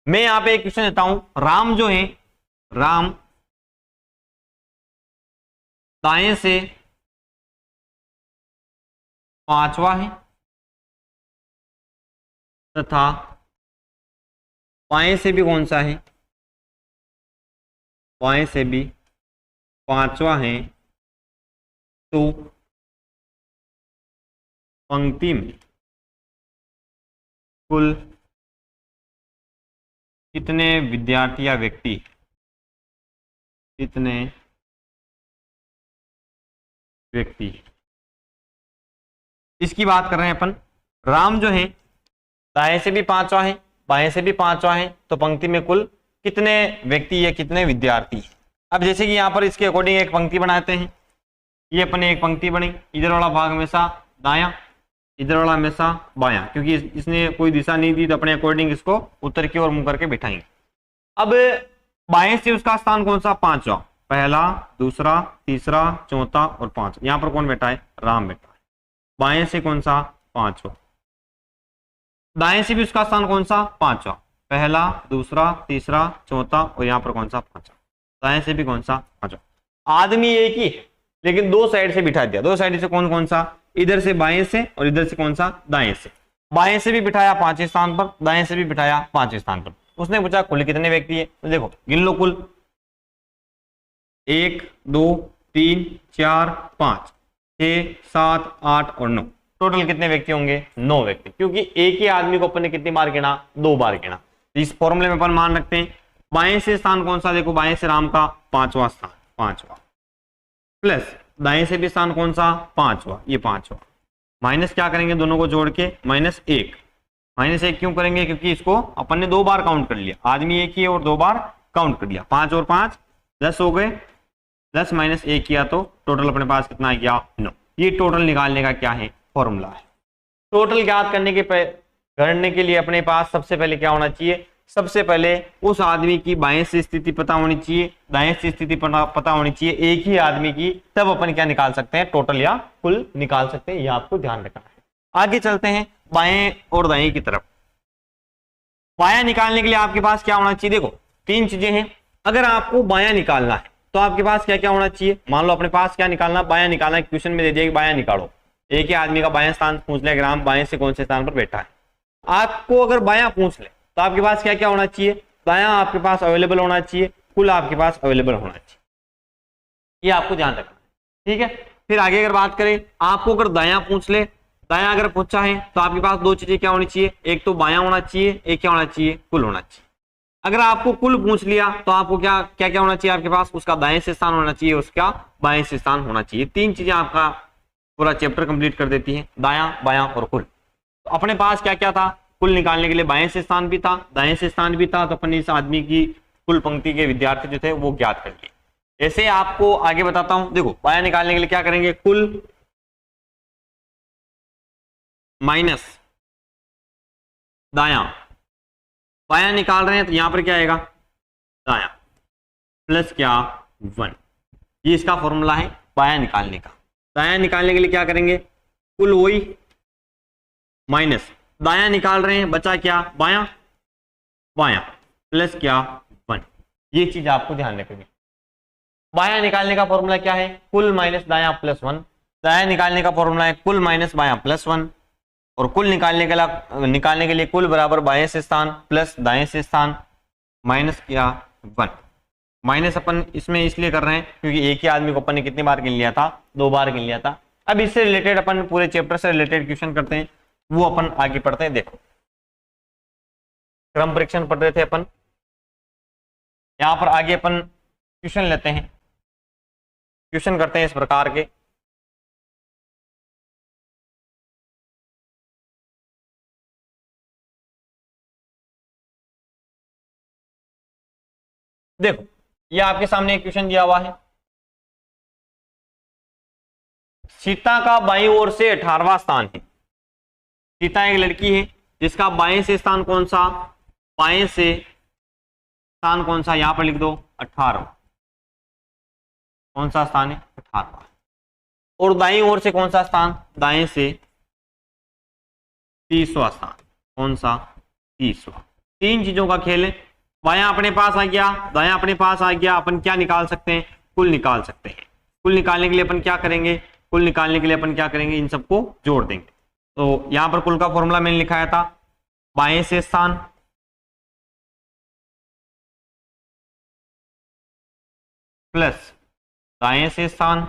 मैं यहाँ पे एक क्वेश्चन देता हूं, राम जो है, राम दाएं से पांचवा है तथा बाएं से भी कौन सा है, बाएं से भी पांचवा है, तो पंक्ति में कुल कितने विद्यार्थी या व्यक्ति, कितने व्यक्ति, इसकी बात कर रहे हैं अपन। राम जो है दाएं से भी पांचवा है, बाएं से भी पांचवा है, तो पंक्ति में कुल कितने व्यक्ति या कितने विद्यार्थी। अब जैसे कि यहाँ पर इसके अकॉर्डिंग एक पंक्ति बनाते हैं, ये अपने एक पंक्ति बनी, इधर वाला भाग हमेशा दायां, इधर वाला हमेशा बायां, क्योंकि इसने कोई दिशा नहीं दी तो अपने अकॉर्डिंग इसको उत्तर की ओर मुंह करके बिठाएंगे। अब बाएं से उसका स्थान कौन सा, पांचवा, पहला, दूसरा, तीसरा, चौथा और पांचवा। यहाँ पर कौन बैठा है, राम बैठा है। बाएं से कौन सा, पांचवा। दाएं से भी उसका स्थान कौन सा, पांचवा, पहला, दूसरा, तीसरा, चौथा और यहाँ पर कौन सा, पांचवा। दाएं से भी कौन सा, पांचवा। आदमी एक ही है लेकिन दो साइड से बिठा दिया। दो साइड से कौन कौन सा, इधर से बाएं से और इधर से कौन सा, दाएं से। बाएं से भी बिठाया पांचवें स्थान पर, दाएं से भी बिठाया पांचवें स्थान पर। उसने पूछा कुल कितने व्यक्ति है, तो देखो गिन लो कुल, 1 2 3 4 5 6 7 8 और 9। टोटल कितने व्यक्ति होंगे, 9 व्यक्ति, क्योंकि एक ही आदमी को अपन ने कितनी बार गिना, 2 बार गिना। इस फॉर्मूले में अपन मान रखते हैं बाएं से स्थान कौन सा, देखो बाएं से राम का पांचवा स्थान, पांचवा, प्लस दाएं से भी स्थान कौन सा, पांचवा, ये पांचवा, माइनस क्या करेंगे दोनों को जोड़ के, -1। -1 क्यों करेंगे, क्योंकि इसको अपन ने 2 बार काउंट कर लिया, आदमी एक ही है और 2 बार काउंट कर लिया। 5 और 5 10 हो गए, 10 - 1 किया तो टोटल अपने पास कितना आ गया, 9। ये टोटल निकालने का क्या है, फॉर्मूला है। टोटल ज्ञात करने के लिए अपने पास सबसे पहले क्या होना चाहिए, सबसे पहले उस आदमी की बाएं से स्थिति पता होनी चाहिए, दाएं से स्थिति पता होनी चाहिए, एक ही आदमी की, तब अपन क्या निकाल सकते हैं, टोटल या कुल निकाल सकते हैं। यह आपको ध्यान रखना है। आगे चलते हैं बाएं और दाएं की तरफ। बायां निकालने के लिए आपके पास क्या होना चाहिए, देखो 3 चीजें हैं। अगर आपको बायां निकालना है तो आपके पास क्या क्या होना चाहिए, मान लो अपने पास क्या निकालना, बायां निकालना है, क्वेश्चन में दे दिया कि बायां निकालो। एक ही आदमी का बायां स्थान पूछ ले, ग्राम बाएं से कौन से स्थान पर बैठा है। आपको अगर बायां पूछ ले तो आपके पास क्या क्या होना चाहिए, दायां आपके पास अवेलेबल होना चाहिए, कुल आपके पास अवेलेबल होना चाहिए। ये आपको ध्यान रखना है, ठीक है। फिर आगे अगर बात करें, आपको अगर दायां पूछ ले, दायां अगर पूछा है तो आपके पास 2 चीजें क्या होनी चाहिए, एक तो बायां होना चाहिए, एक क्या होना चाहिए, कुल होना चाहिए। अगर आपको कुल पूछ लिया तो आपको क्या क्या क्या होना चाहिए, आपके पास उसका दाएं से स्थान होना चाहिए, उसका बाएं से स्थान होना चाहिए। 3 चीजें आपका पूरा चैप्टर कंप्लीट कर देती हैं, दायां, बायां और कुल। तो अपने पास क्या क्या था, कुल निकालने के लिए बाएं से स्थान भी था, दाएं से स्थान भी था, तो अपन इस आदमी की कुल पंक्ति के विद्यार्थी जो थे वो ज्ञात कर लिए। ऐसे आपको आगे बताता हूं, देखो बायां निकालने के लिए क्या करेंगे, कुल माइनस दायां। बायां निकाल रहे हैं तो यहां पर क्या आएगा, दायां प्लस क्या, 1। ये इसका फॉर्मूला है बायां निकालने का। दायां निकालने के लिए क्या करेंगे, कुल वही माइनस दायां निकाल रहे हैं, बचा क्या, बायां, बायां प्लस क्या, 1। ये चीज आपको ध्यान रखनी। बायां निकालने का फॉर्मूला क्या है, कुल माइनस दायां प्लस 1। दायां निकालने का फॉर्मूला है कुल माइनस बायां प्लस 1। और कुल निकालने के लिए कुल बराबर बाएं से स्थान प्लस दाएं से स्थान माइनस क्या, 1। माइनस अपन इसमें इसलिए कर रहे हैं क्योंकि एक ही आदमी को अपन ने कितनी बार गिन लिया था, 2 बार गिन लिया था। अब इससे रिलेटेड अपन पूरे चैप्टर से रिलेटेड क्वेश्चन करते हैं, वो अपन आगे पढ़ते हैं। देखो क्रम परीक्षण पढ़ रहे थे अपन, यहां पर आगे अपन क्वेश्चन लेते हैं, क्वेश्चन करते हैं इस प्रकार के। देखो ये आपके सामने एक क्वेश्चन दिया हुआ है, सीता का बाईं ओर से 18वां स्थान है। सीता एक लड़की है जिसका बाएं से स्थान कौन सा, बाएं से स्थान कौन सा, यहां पर लिख दो 18। कौन सा स्थान है, 18वां। और दाईं ओर से कौन सा स्थान, दाएं से 30वां स्थान। कौन सा, 30वां। तीन चीजों का खेल है। बायां अपने पास आ गया, दायां अपने पास आ गया, अपन क्या निकाल सकते हैं? कुल निकाल सकते हैं। कुल निकालने के लिए अपन क्या करेंगे? कुल निकालने के लिए अपन क्या करेंगे? इन सबको जोड़ देंगे। तो यहां पर कुल का फॉर्मूला मैंने लिखाया था, बाएं से स्थान प्लस दाएं से स्थान।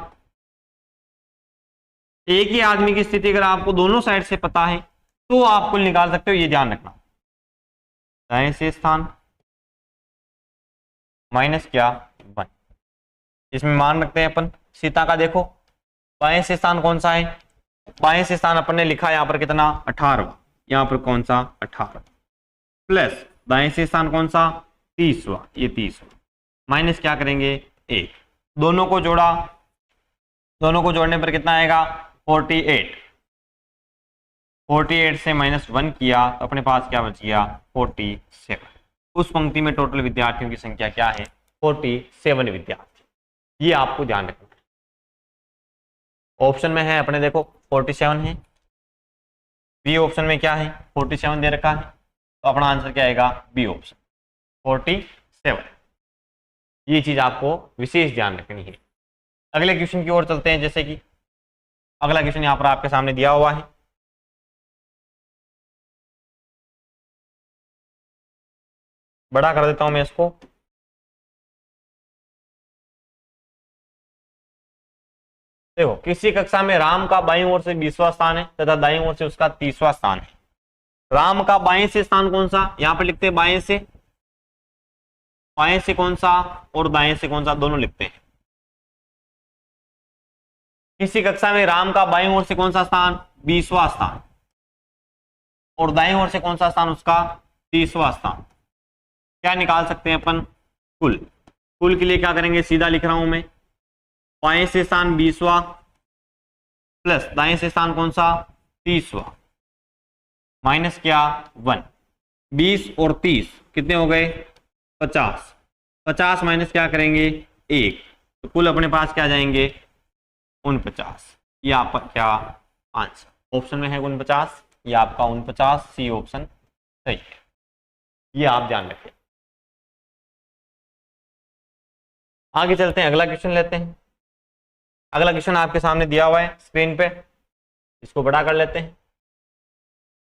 एक ही आदमी की स्थिति अगर आपको दोनों साइड से पता है तो आप कुल निकाल सकते हो, ये ध्यान रखना। दाएं से स्थान माइनस क्या 1। इसमें मान रखते हैं अपन सीता का। देखो बाएं से स्थान कौन सा है? बाएं से स्थान अपन ने लिखा यहाँ पर कितना? 18वां। यहाँ पर कौन सा? 18 प्लस दाएं से स्थान कौन सा? 30वां, ये 30वां। माइनस क्या करेंगे? 1। दोनों को जोड़ा, दोनों को जोड़ने पर कितना आएगा? 48। 48 से -1 किया तो अपने पास क्या बच गया? 47। उस पंक्ति में टोटल विद्यार्थियों की संख्या क्या है? 47 विद्यार्थी। ये आपको ध्यान रखना है। ऑप्शन में है अपने देखो 47 है, बी ऑप्शन में क्या है? 47 दे रखा है, तो अपना आंसर क्या आएगा? B option 47। ये चीज आपको विशेष ध्यान रखनी है। अगले क्वेश्चन की ओर चलते हैं। जैसे कि अगला क्वेश्चन यहाँ पर आपके सामने दिया हुआ है, बड़ा कर देता हूं मैं इसको। देखो किसी कक्षा में राम का बाईं ओर से 20वां स्थान है तथा दाईं ओर से उसका 30वां स्थान है। राम का बाएं से स्थान कौन सा? यहां पर लिखते हैं बाएं से, बाएं से कौन सा और दाएं से कौन सा, दोनों लिखते हैं। किसी कक्षा में राम का बाईं ओर से कौन सा स्थान? 20वां स्थान, और दाईं ओर से कौन सा स्थान? उसका 30वां स्थान। क्या निकाल सकते हैं अपन? कुल। कुल के लिए क्या करेंगे? सीधा लिख रहा हूं मैं, बाएं से स्थान 20वां प्लस दाएं से स्थान कौन सा? 30वां, माइनस क्या 1। 20 और 30 कितने हो गए? 50। 50 माइनस क्या करेंगे? 1, तो कुल अपने पास क्या जाएंगे? 49। ये आपका क्या आंसर? ऑप्शन में है 49, ये आपका 49, सी ऑप्शन सही है। ये आप ध्यान रखें। आगे चलते हैं, अगला क्वेश्चन लेते हैं। अगला क्वेश्चन आपके सामने दिया हुआ है स्क्रीन पे, इसको बड़ा कर लेते हैं।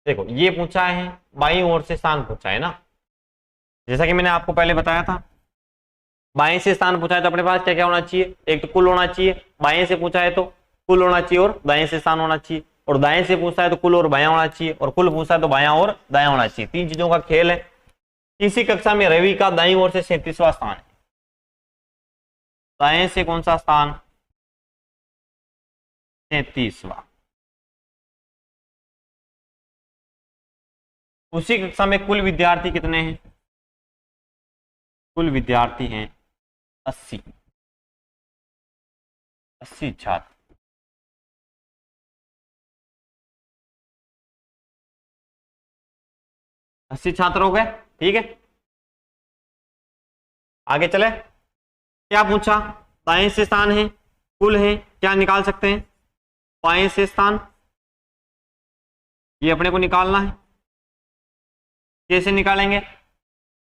देखो ये पूछा है बाईं ओर से स्थान पूछा है ना, जैसा कि मैंने आपको पहले बताया था। बाएं से स्थान पूछा है तो अपने पास क्या क्या होना चाहिए? एक तो कुल होना चाहिए, बाएं से पूछा है तो कुल होना चाहिए और दाएं से स्थान होना चाहिए, और दाएं से पूछता है तो कुल और बायां होना चाहिए, और कुल पूछता है तो बायां और दायां होना चाहिए। तीन चीजों का खेल है। इसी कक्षा में रवि का दाईं ओर से 37वां स्थान है। दाएं से कौन सा स्थान? 37वां। उसी कक्षा में कुल विद्यार्थी कितने हैं? कुल विद्यार्थी हैं 80 छात्र। अस्सी छात्र हो गए, ठीक है। आगे चले, क्या पूछा? दाएं से स्थान है, कुल है, क्या निकाल सकते हैं? बाएं से स्थान, ये अपने को निकालना है। कैसे निकालेंगे?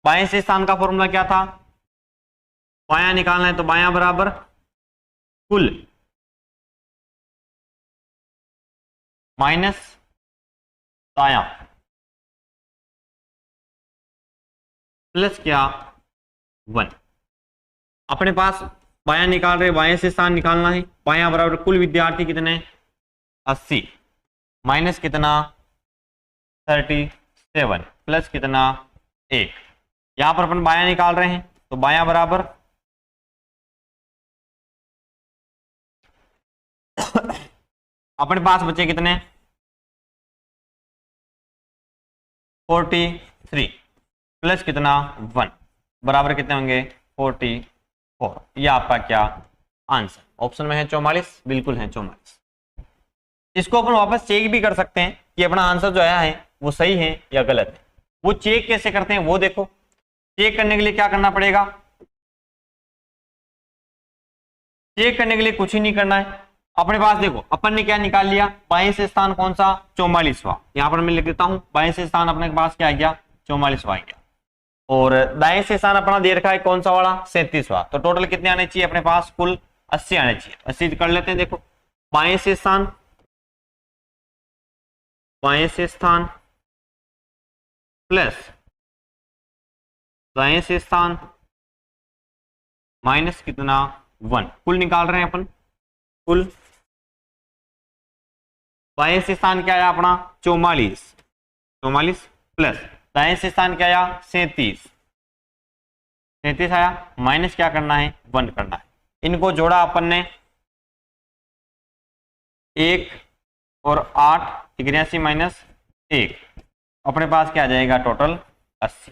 बाएं से स्थान का फॉर्मूला क्या था? बायां निकालना है तो बायां बराबर कुल माइनस दायां प्लस क्या 1। अपने पास बायां निकाल रहे, बाएं से स्थान निकालना है। बायां बराबर कुल विद्यार्थी कितने? 80 माइनस कितना 37 प्लस कितना 1। यहां पर अपन बायां निकाल रहे हैं तो बायां बराबर अपने पास बचे कितने 43 प्लस कितना 1 बराबर कितने होंगे 44। ये आपका क्या आंसर? ऑप्शन में है 44, बिल्कुल है 44। इसको अपन वापस चेक भी कर सकते हैं कि अपना आंसर जो आया है वो सही है या गलत है। वो चेक कैसे करते हैं वो देखो। चेक करने के लिए क्या करना पड़ेगा? चेक करने के लिए कुछ ही नहीं करना है। अपने पास देखो अपन ने क्या निकाल लिया, बाएं से स्थान कौन सा 44वां। यहां पर मैं लिख देता हूं बाएं से स्थान अपने पास क्या आ गया 44वां आ गया। और दाएं से स्थान अपना दे रखा है कौन सा वाला, 37वां। तो टोटल कितने आने चाहिए अपने पास, कुल 80 आने चाहिए। 80 कर लेते हैं। देखो बाएं से स्थान प्लस दाएं से स्थान माइनस कितना 1, कुल निकाल रहे हैं अपन। कुल बाएं से स्थान क्या आया अपना 44 प्लस दाएं से स्थान क्या आया 37 आया, माइनस क्या करना है 1 करना है। इनको जोड़ा अपन ने 1 और 8 83 माइनस 1, अपने पास क्या आ जाएगा टोटल 80।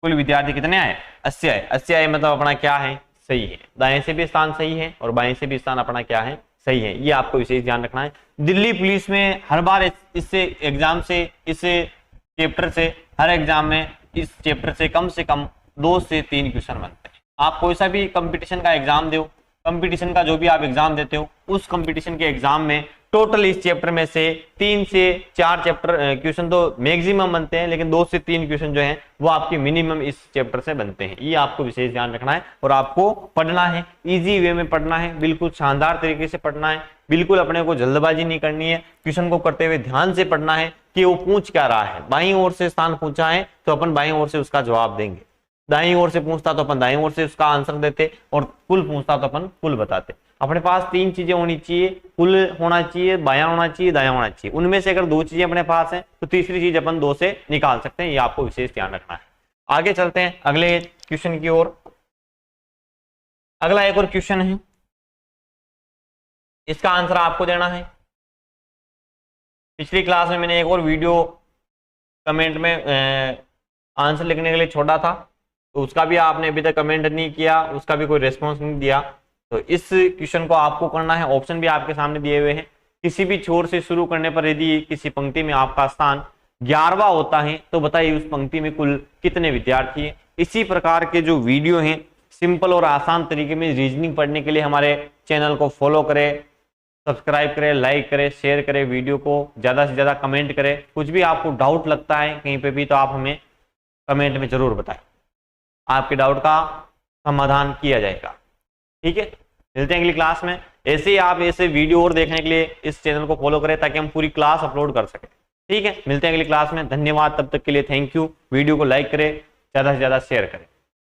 कुल विद्यार्थी कितने आए 80 आए। 80 आए मतलब अपना क्या है सही है, दाएं से भी स्थान सही है और बाएं से भी स्थान अपना क्या है सही है। ये आपको विशेष ध्यान रखना है। दिल्ली पुलिस में हर बार इससे एग्जाम से इस चैप्टर से हर एग्जाम में इस चैप्टर से कम 2 से 3 क्वेश्चन बनते हैं। आप कोई सा भी कंपटीशन का एग्जाम दो, कंपटीशन का जो भी आप एग्जाम देते हो उस कंपटीशन के एग्जाम में टोटल इस चैप्टर में से 3 से 4 चैप्टर क्वेश्चन तो मैक्सिमम बनते हैं, लेकिन 2 से 3 क्वेश्चन जो हैं वो आपके मिनिमम इस चैप्टर से बनते हैं। ये आपको विशेष ध्यान रखना है और आपको पढ़ना है, इजी वे में पढ़ना है, बिल्कुल शानदार तरीके से पढ़ना है। बिल्कुल अपने को जल्दबाजी नहीं करनी है, क्वेश्चन को करते हुए ध्यान से पढ़ना है कि वो पूछ क्या रहा है। बाईं ओर से स्थान पूछा है तो अपन बाईं ओर से उसका जवाब देंगे, दाईं ओर से पूछता तो अपन दाईं ओर से उसका आंसर देते और कुल पूछता तो अपन कुल बताते। अपने पास 3 चीजें होनी चाहिए, कुल होना चाहिए, बायां होना चाहिए, दायां होना चाहिए। उनमें से अगर 2 चीजें अपने पास हैं तो तीसरी चीज अपन 2 से निकाल सकते हैं। ये आपको विशेष ध्यान रखना है। आगे चलते हैं अगले क्वेश्चन की ओर। अगला एक और क्वेश्चन है, इसका आंसर आपको देना है। पिछली क्लास में मैंने एक और वीडियो कमेंट में आंसर लिखने के लिए छोड़ा था, तो उसका भी आपने अभी तक कमेंट नहीं किया, उसका भी कोई रिस्पॉन्स नहीं दिया। तो इस क्वेश्चन को आपको करना है। ऑप्शन भी आपके सामने दिए हुए हैं। किसी भी छोर से शुरू करने पर यदि किसी पंक्ति में आपका स्थान 11वां होता है तो बताइए उस पंक्ति में कुल कितने विद्यार्थी हैं। इसी प्रकार के जो वीडियो हैं सिंपल और आसान तरीके में रीजनिंग पढ़ने के लिए हमारे चैनल को फॉलो करें, सब्सक्राइब करें, लाइक करें, शेयर करें, वीडियो को ज़्यादा से ज़्यादा कमेंट करें। कुछ भी आपको डाउट लगता है कहीं पे भी तो आप हमें कमेंट में जरूर बताएं, आपके डाउट का समाधान किया जाएगा। ठीक है, मिलते हैं अगली क्लास में। ऐसे ही आप ऐसे वीडियो और देखने के लिए इस चैनल को फॉलो करें ताकि हम पूरी क्लास अपलोड कर सकें। ठीक है, मिलते हैं अगली क्लास में। धन्यवाद, तब तक के लिए थैंक यू। वीडियो को लाइक करें, ज़्यादा से ज़्यादा शेयर करें।